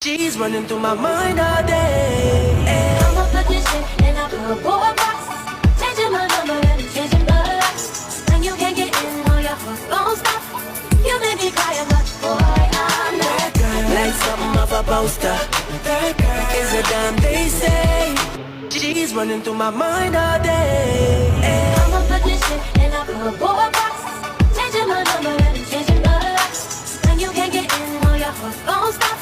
She's running through my mind all day. I'm a petition in a cardboard box. Changing my number and changing the locks. When you can't get in, all your heart won't stop. You make me cry a lot, boy, I'm that girl. Like something off a poster. That girl is a damn they say. She's running through my mind all day. I'm a petition in a cardboard box. Changing my number and changing the locks. When you can't get in, all your heart won't stop.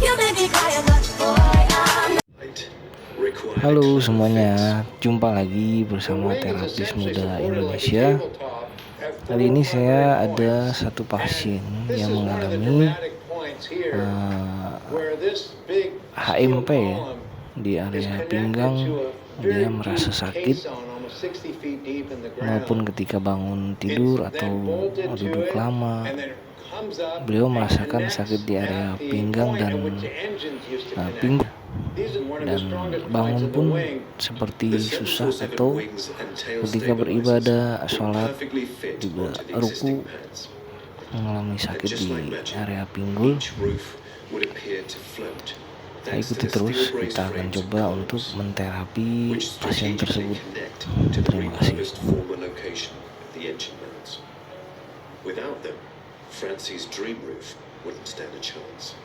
You make me cry a lot, boy, I'm Halo semuanya, jumpa lagi bersama terapis muda Indonesia. Kali ini saya ada satu pasien yang mengalami HMP ya, di area pinggang. Dia merasa sakit maupun ketika bangun tidur atau duduk lama. Beliau merasakan sakit di area pinggang dan pinggul, dan bangun pun seperti susah, atau ketika beribadah sholat juga ruku mengalami sakit di area pinggul. Ikuti terus, kita akan coba untuk menterapi pasien tersebut. Terima kasih. Francie's dream roof wouldn't stand a chance.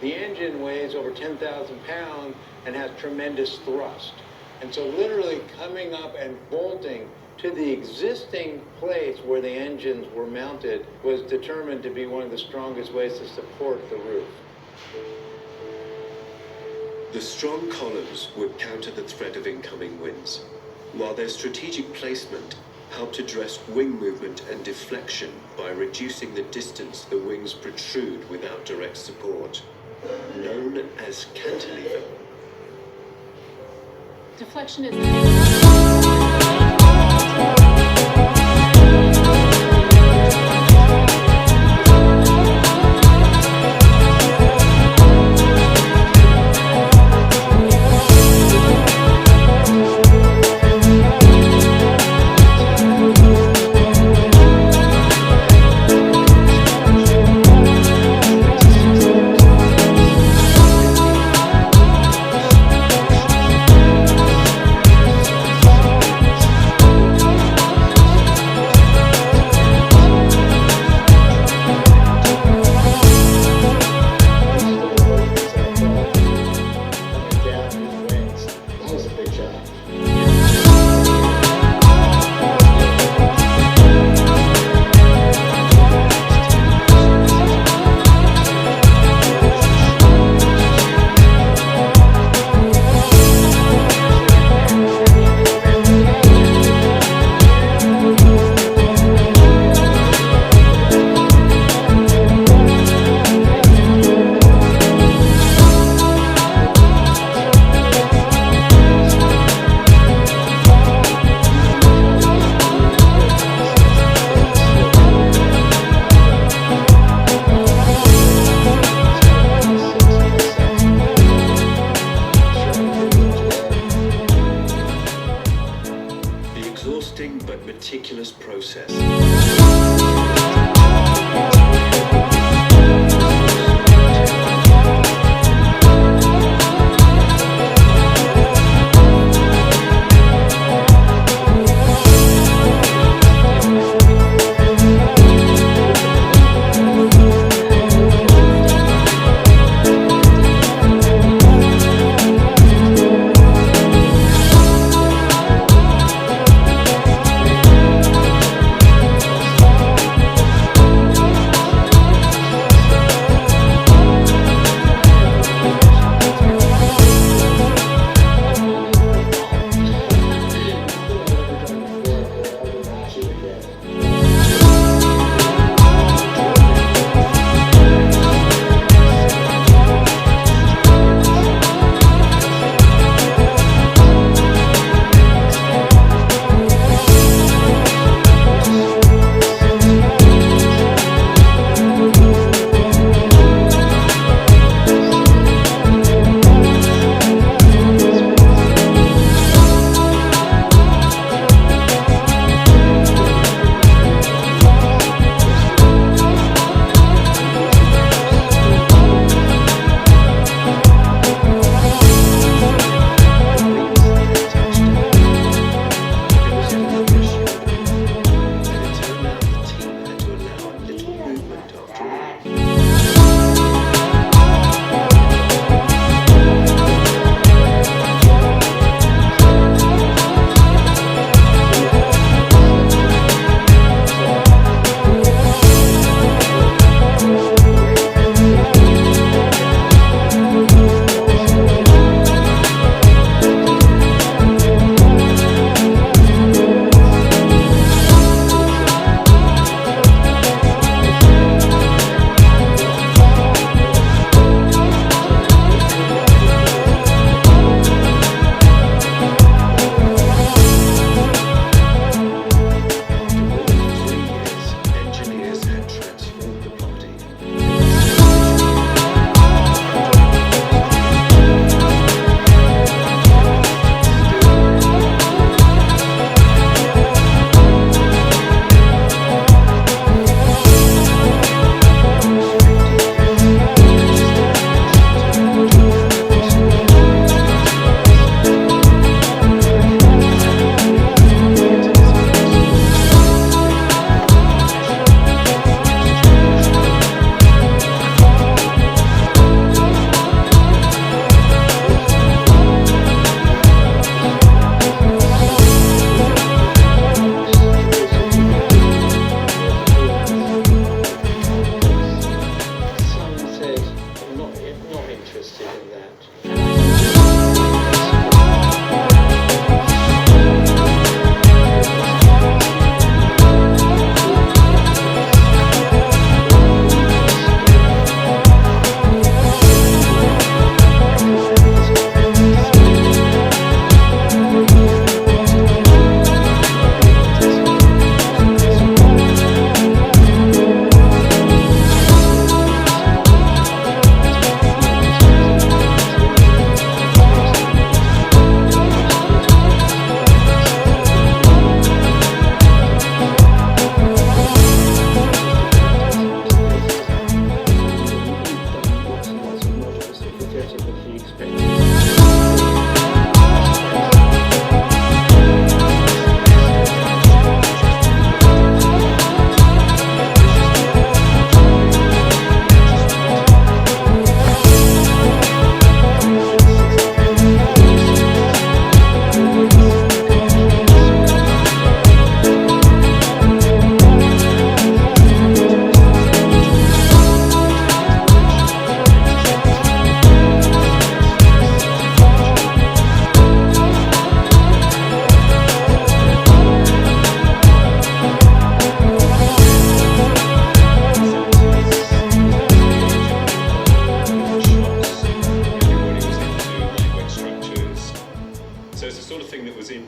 The engine weighs over 10,000 pounds and has tremendous thrust. And so literally coming up and bolting to the existing place where the engines were mounted was determined to be one of the strongest ways to support the roof. The strong columns would counter the threat of incoming winds, while their strategic placement helped address wing movement and deflection by reducing the distance the wings protrude without direct support, known as cantilever. Deflection is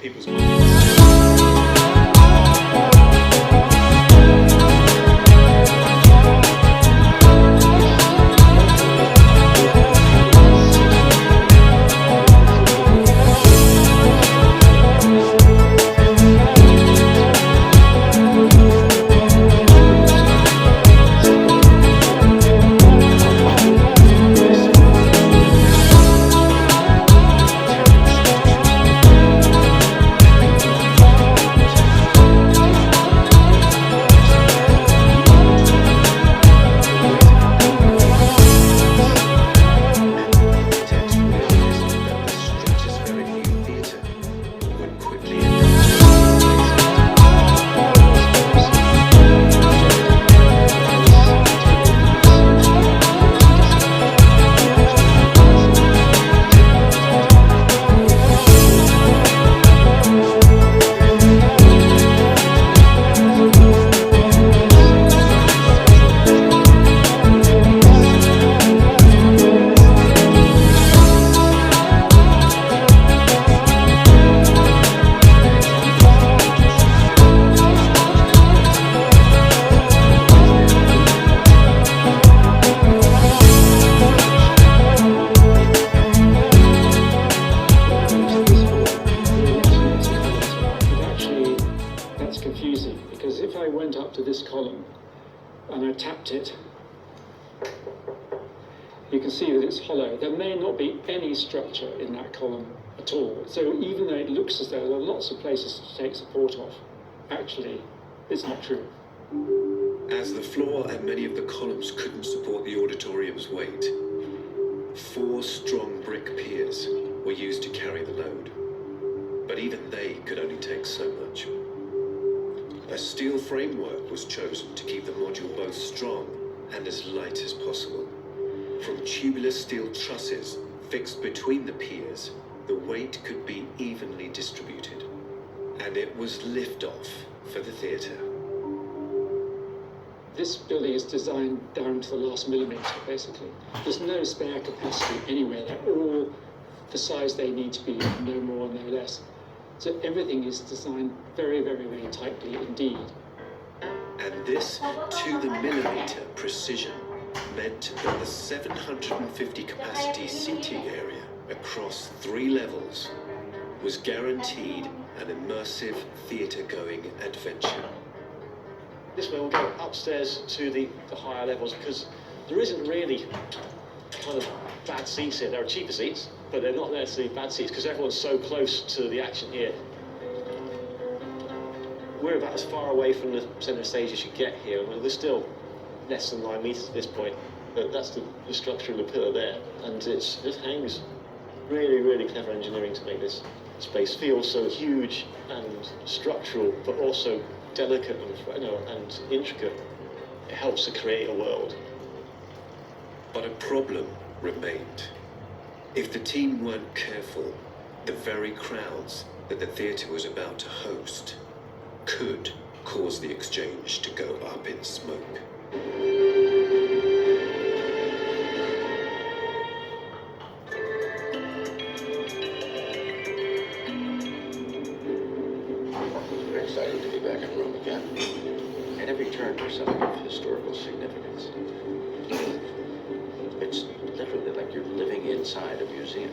people's because if I went up to this column and I tapped it, you can see that it's hollow. There may not be any structure in that column at all. So even though it looks as though there are lots of places to take support off, actually, it's not true. As the floor and many of the columns couldn't support the auditorium's weight, 4 strong brick piers were used to carry the load. But even they could only take so much. A steel framework was chosen to keep the module both strong and as light as possible. From tubular steel trusses fixed between the piers, the weight could be evenly distributed. And it was liftoff for the theatre. This building is designed down to the last millimetre, basically. There's no spare capacity anywhere. They're all the size they need to be, no more, no less. So everything is designed very, very, very tightly indeed. And this to-the-millimetre precision meant that the 750 capacity seating area across 3 levels was guaranteed an immersive theatre-going adventure. This way we'll go upstairs to the higher levels because there isn't really kind of bad seats here. There are cheaper seats, but they're not necessarily bad seats because everyone's so close to the action here. We're about as far away from the centre stage as you get here. Well, we're still less than 9 metres at this point, but that's the structure of the pillar there, and it hangs. Really, really clever engineering to make this space feel so huge and structural, but also delicate and intricate. It helps to create a world. But a problem remained. If the team weren't careful, the very crowds that the theatre was about to host could cause the exchange to go up in smoke. Very exciting to be back in Rome again. At every turn there's something of historical significance. It's literally like you're living inside a museum.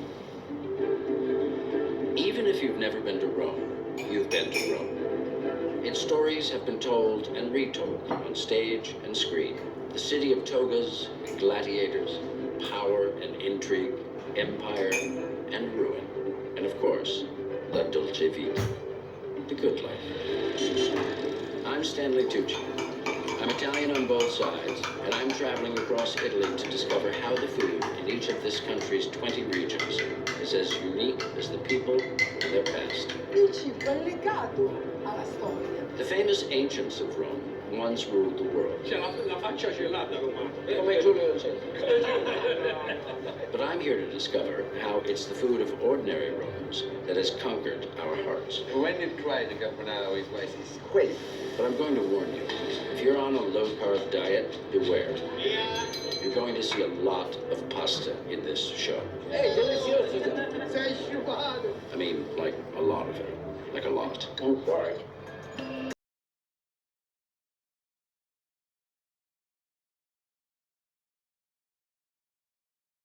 Even if you've never been to Rome, you've been to Rome. Its stories have been told and retold on stage and screen. The city of togas and gladiators, power and intrigue, empire and ruin. And of course, la dolce vita, the good life. I'm Stanley Tucci. I'm Italian on both sides, and I'm traveling across Italy to discover how the food in each of this country's 20 regions is as unique as the people and their past. Il cibo è legato alla storia. The famous ancients of Rome once ruled the world. But I'm here to discover how it's the food of ordinary Romans that has conquered our hearts. When you try the carbonara with rice, it's great. But I'm going to warn you, if you're on a low-carb diet, beware. You're going to see a lot of pasta in this show. È delizioso. Sei sciupato. I mean, like, a lot of it. like a lot. Don't worry.